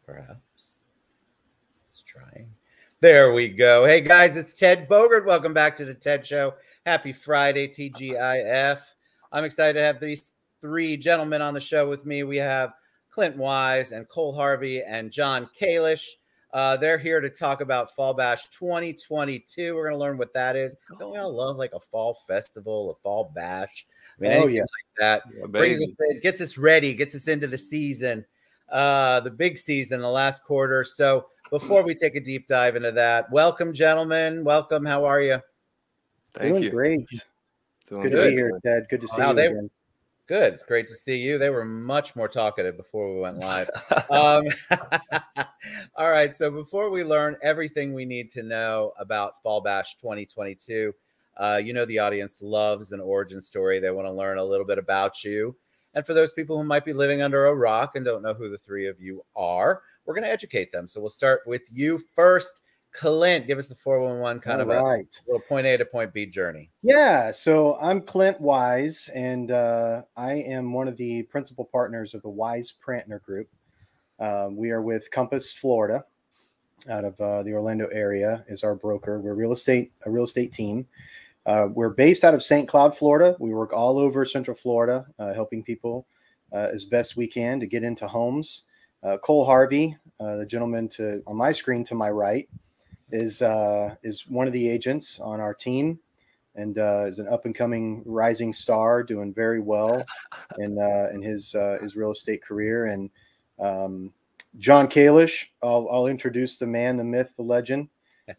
Perhaps. Let's try. There we go. Hey, guys, it's Ted Bogert. Welcome back to the Ted Show. Happy Friday, TGIF. I'm excited to have these three gentlemen on the show with me. We have Clint Wise and Cole Harvey and John Kalish. They're here to talk about Fall Bash 2022. We're going to learn what that is. Don't we all love like a fall festival, a fall bash? I mean, anything like that. Yeah, brings us, gets us ready, gets us into the season, the big season, the last quarter. So before we take a deep dive into that, welcome, gentlemen. Welcome. How are you? Thank you. Great. Doing good to be here, Ted. Good to see you again. Good. It's great to see you. They were much more talkative before we went live. All right. So before we learn everything we need to know about Fall Bash 2022, you know, the audience loves an origin story. They want to learn a little bit about you. And for those people who might be living under a rock and don't know who the three of you are, we're going to educate them. So we'll start with you first. Clint, give us the 411 kind of a little point A to point B journey. Yeah, so I'm Clint Wise, and I am one of the principal partners of the Wise Prantner Group. We are with Compass, Florida, out of the Orlando area is our broker. We're a real estate team. We're based out of St. Cloud, Florida. We work all over Central Florida, helping people as best we can to get into homes. Cole Harvey, the gentleman on my screen to my right, is one of the agents on our team, and is an up and coming rising star, doing very well in his real estate career. And John Kalish, I'll introduce the man, the myth, the legend.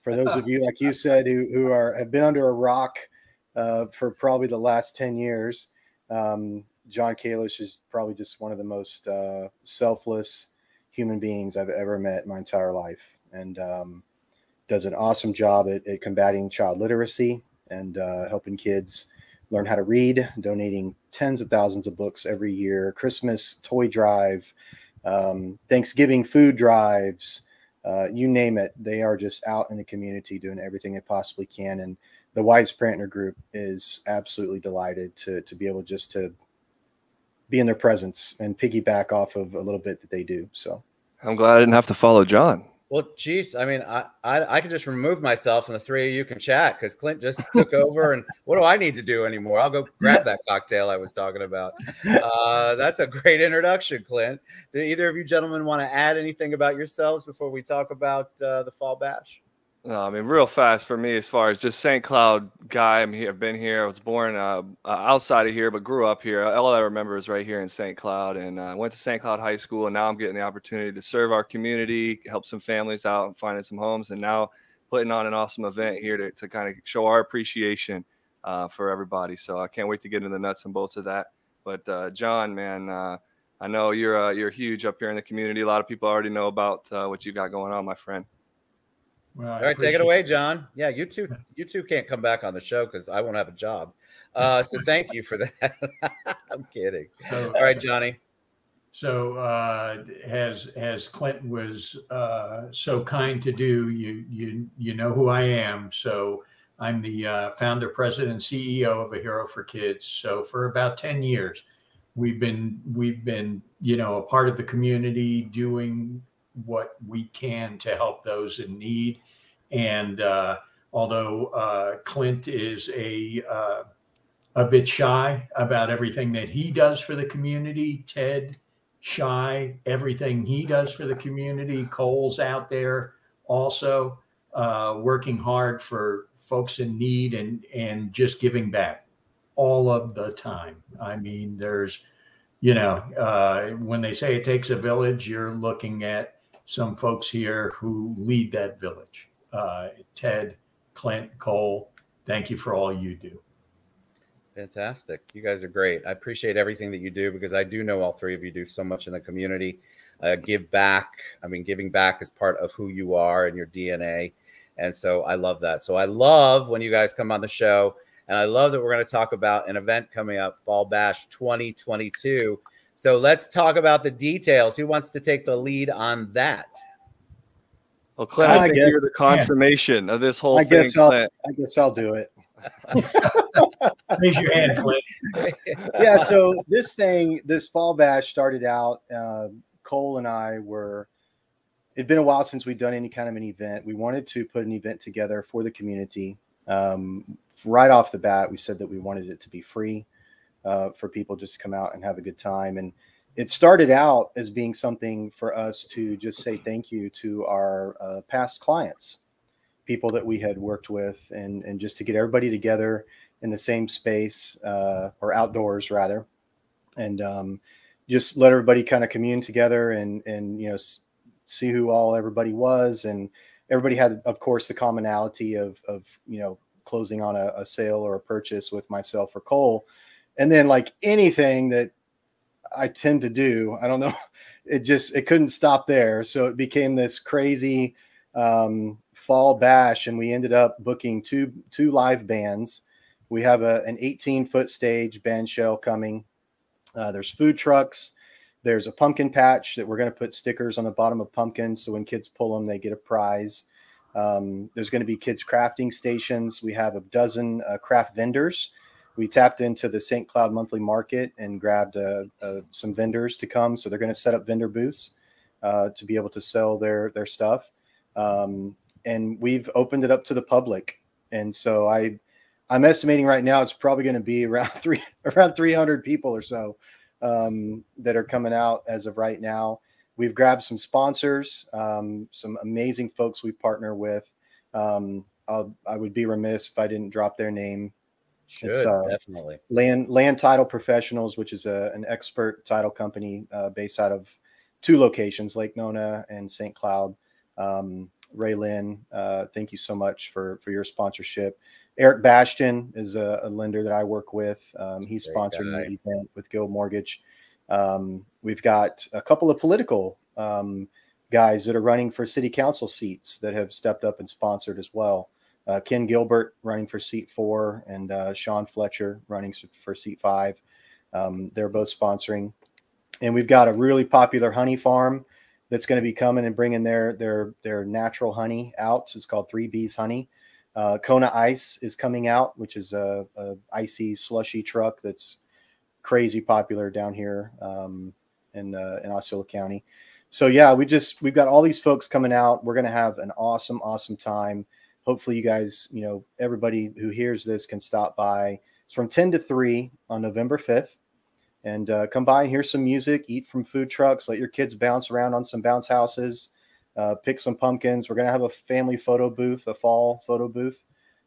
For those of you, like you said, who have been under a rock for probably the last 10 years, John Kalish is probably just one of the most selfless human beings I've ever met in my entire life, and does an awesome job at combating child literacy and helping kids learn how to read, donating tens of thousands of books every year, Christmas toy drive, Thanksgiving food drives, you name it. They are just out in the community doing everything they possibly can. And the Wise Prantner Group is absolutely delighted to be able just to be in their presence and piggyback off of a little bit that they do. So I'm glad I didn't have to follow John. Well, geez, I mean, I can just remove myself and the three of you can chat because Clint just took over. And what do I need to do anymore? I'll go grab that cocktail I was talking about. That's a great introduction, Clint. Do either of you gentlemen want to add anything about yourselves before we talk about the Fall Bash? No, I mean, real fast for me, as far as just St. Cloud guy, I've been here. I was born outside of here, but grew up here. All I remember is right here in St. Cloud, and went to St. Cloud High School, and now I'm getting the opportunity to serve our community, help some families out and finding some homes, and now putting on an awesome event here to kind of show our appreciation for everybody. So I can't wait to get into the nuts and bolts of that. But John, man, I know you're huge up here in the community. A lot of people already know about what you got going on, my friend. Well, all right, take it away, John. Yeah, you two can't come back on the show because I won't have a job. So thank you for that. I'm kidding. So, all right, Johnny. So as Clint was so kind to do, you know who I am. So I'm the founder, president, and CEO of A Hero for Kids. So for about 10 years, we've been a part of the community, doing what we can to help those in need. And although Clint is a bit shy about everything that he does for the community, Ted shy, everything he does for the community, Cole's out there also working hard for folks in need and just giving back all of the time. I mean, there's, when they say it takes a village, you're looking at some folks here who lead that village. Ted, Clint, Cole, thank you for all you do. Fantastic. You guys are great. I appreciate everything that you do because I do know all three of you do so much in the community. Give back. I mean, giving back is part of who you are and your DNA. And so I love that. So I love when you guys come on the show, and I love that we're going to talk about an event coming up, Fall Bash 2022. So let's talk about the details. Who wants to take the lead on that? Well, Clint, I think you're the consummation of this whole thing. I guess I'll do it. Raise your hand, Clint. Yeah, so this Fall Bash started out, Cole and I were it'd been a while since we'd done any kind of an event. We wanted to put an event together for the community. Right off the bat, we said that we wanted it to be free for people just to come out and have a good time. And it started out as being something for us to just say thank you to our past clients, people that we had worked with, and just to get everybody together in the same space, or outdoors rather, and just let everybody kind of commune together and see who everybody was. And everybody had, of course, the commonality of closing on a sale or a purchase with myself or Cole. And then, like anything that I tend to do, I don't know, it couldn't stop there. So it became this crazy fall bash, and we ended up booking two live bands. We have an 18-foot stage band shell coming. There's food trucks. There's a pumpkin patch that we're going to put stickers on the bottom of pumpkins, so when kids pull them, they get a prize. There's going to be kids crafting stations. We have a dozen craft vendors. We tapped into the St. Cloud monthly market and grabbed some vendors to come. So they're going to set up vendor booths to be able to sell their stuff. And we've opened it up to the public. And so I'm estimating right now it's probably going to be around 300 people or so that are coming out as of right now. We've grabbed some sponsors, some amazing folks we partner with. I would be remiss if I didn't drop their name. Definitely. Land Title Professionals, which is an expert title company based out of 2 locations, Lake Nona and St. Cloud. Ray Lynn, thank you so much for your sponsorship. Eric Bastion is a lender that I work with. He's sponsoring the event with Guild Mortgage. We've got a couple of political guys that are running for city council seats that have stepped up and sponsored as well. Ken Gilbert running for seat 4, and Sean Fletcher running for seat 5. They're both sponsoring. And we've got a really popular honey farm that's going to be coming and bringing their natural honey out. It's called 3 Bees Honey. Kona Ice is coming out, which is a icy slushy truck that's crazy popular down here in Osceola County. So yeah, we've got all these folks coming out. We're going to have an awesome time. Hopefully you guys, everybody who hears this can stop by. It's from 10 to 3 on November 5th. And come by and hear some music, eat from food trucks, let your kids bounce around on some bounce houses, pick some pumpkins. We're going to have a family photo booth, a fall photo booth.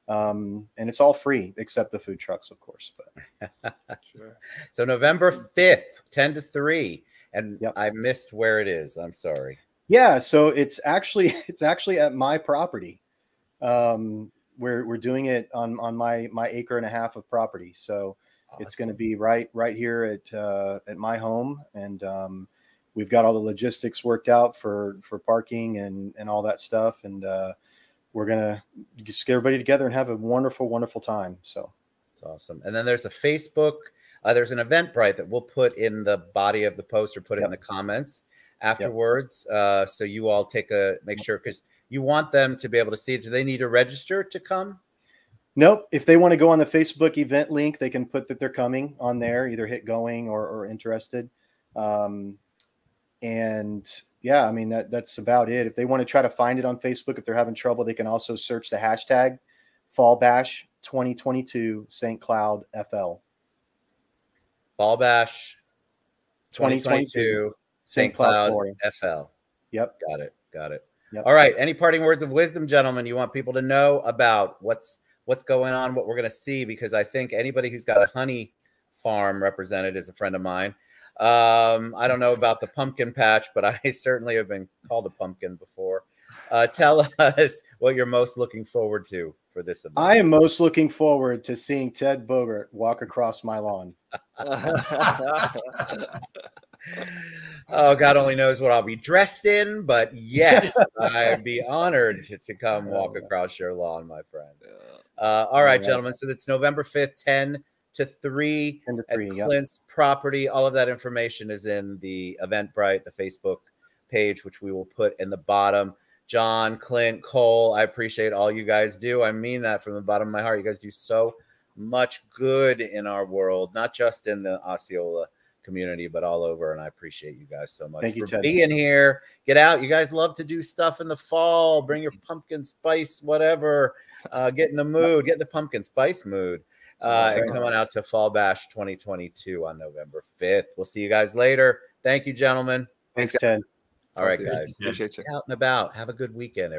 And it's all free except the food trucks, of course. But Sure. So November 5th, 10 to 3. And yep. I missed where it is. I'm sorry. Yeah. So it's actually at my property. We're doing it on my acre and a half of property. So awesome. It's going to be right here at my home. And we've got all the logistics worked out for parking and all that stuff. And we're going to just get everybody together and have a wonderful time. So it's awesome. And then there's a Facebook, there's an Eventbrite that we'll put in the body of the post or put it in the comments afterwards. So you all make sure, because you want them to be able to see it. Do they need to register to come? Nope. If they want to go on the Facebook event link, they can put that they're coming on there, either hit going or interested. And yeah, I mean, that's about it. If they want to try to find it on Facebook, if they're having trouble, they can also search the hashtag Fall Bash 2022 St. Cloud FL. Fall Bash 2022 St. Cloud FL. Yep. Got it. Yep. All right. Any parting words of wisdom, gentlemen, you want people to know about what's going on, what we're going to see? Because I think anybody who's got a honey farm represented is a friend of mine. I don't know about the pumpkin patch, but I certainly have been called a pumpkin before. Tell us what you're most looking forward to for this event. I am most looking forward to seeing Ted Bogert walk across my lawn. Oh, God only knows what I'll be dressed in, but yes, I'd be honored to come walk across your lawn, my friend. All right, gentlemen. So it's November 5th, 10 to 3 at Clint's property. All of that information is in the Eventbrite, the Facebook page, which we will put in the bottom. John, Clint, Cole, I appreciate all you guys do. I mean that from the bottom of my heart. You guys do so much good in our world, not just in the Osceola community, but all over. And I appreciate you guys so much for being here, get out. You guys love to do stuff in the fall. Bring your pumpkin spice, whatever. Get in the mood. Get in the pumpkin spice mood. And come on out to Fall Bash 2022 on November 5th. We'll see you guys later. Thank you, gentlemen. Thanks, Ted. All right, guys. Appreciate you. Get out and about. Have a good weekend, everybody.